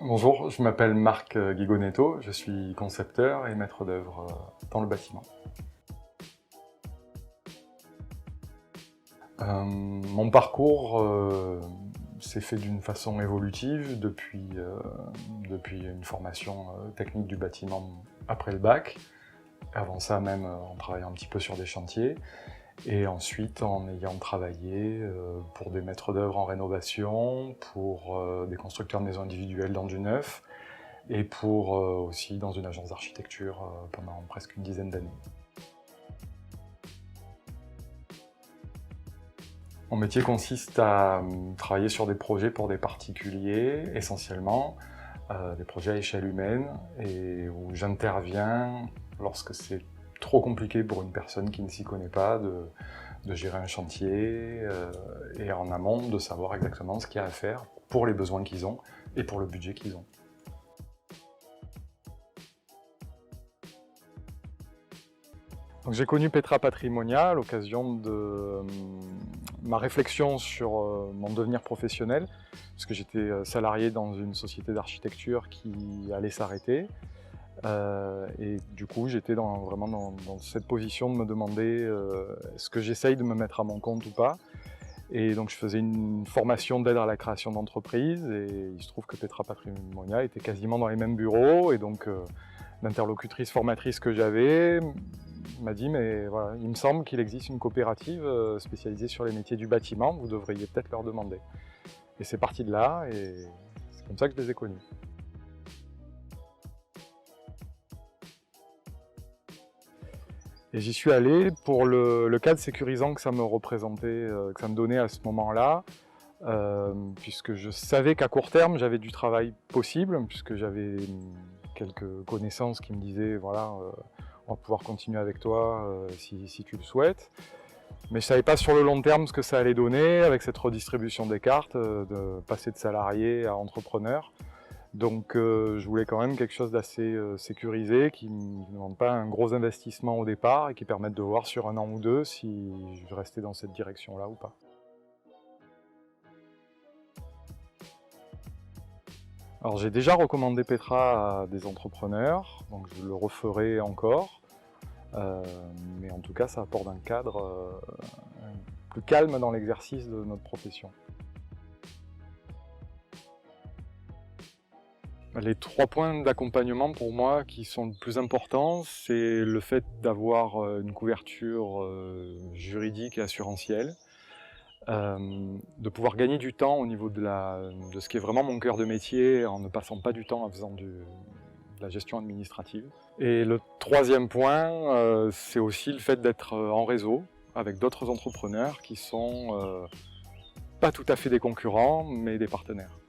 Bonjour, je m'appelle Marc Guigonetto, je suis concepteur et maître d'œuvre dans le bâtiment. Mon parcours s'est fait d'une façon évolutive depuis une formation technique du bâtiment après le bac. Avant ça même en travaillant un petit peu sur des chantiers. Et ensuite en ayant travaillé pour des maîtres d'œuvre en rénovation, pour des constructeurs de maisons individuelles dans du neuf, et pour aussi dans une agence d'architecture pendant presque une dizaine d'années. Mon métier consiste à travailler sur des projets pour des particuliers, essentiellement, des projets à échelle humaine, et où j'interviens lorsque c'est trop compliqué pour une personne qui ne s'y connaît pas de gérer un chantier, et en amont de savoir exactement ce qu'il y a à faire pour les besoins qu'ils ont et pour le budget qu'ils ont. J'ai connu Petra Patrimonia à l'occasion de ma réflexion sur mon devenir professionnel, puisque j'étais salarié dans une société d'architecture qui allait s'arrêter. Et du coup, j'étais vraiment dans cette position de me demander est-ce que j'essaye de me mettre à mon compte ou pas. Et donc je faisais une formation d'aide à la création d'entreprise, et il se trouve que Petra Patrimonia était quasiment dans les mêmes bureaux, et donc l'interlocutrice formatrice que j'avais m'a dit mais voilà, il me semble qu'il existe une coopérative spécialisée sur les métiers du bâtiment, vous devriez peut-être leur demander. Et c'est parti de là, et c'est comme ça que je les ai connus. Et j'y suis allé pour le cadre sécurisant que ça me représentait, que ça me donnait à ce moment-là, puisque je savais qu'à court terme j'avais du travail possible, puisque j'avais quelques connaissances qui me disaient voilà, on va pouvoir continuer avec toi si tu le souhaites. Mais je ne savais pas sur le long terme ce que ça allait donner avec cette redistribution des cartes, de passer de salarié à entrepreneur. Donc je voulais quand même quelque chose d'assez sécurisé, qui ne demande pas un gros investissement au départ et qui permette de voir sur un an ou deux si je restais dans cette direction-là ou pas. Alors j'ai déjà recommandé Petra à des entrepreneurs, donc je le referai encore. Mais en tout cas ça apporte un cadre plus calme dans l'exercice de notre profession. Les 3 points d'accompagnement pour moi qui sont le plus importants, c'est le fait d'avoir une couverture juridique et assurantielle, de pouvoir gagner du temps au niveau de ce qui est vraiment mon cœur de métier, en ne passant pas du temps en faisant de la gestion administrative. Et le 3e point, c'est aussi le fait d'être en réseau avec d'autres entrepreneurs qui sont pas tout à fait des concurrents, mais des partenaires.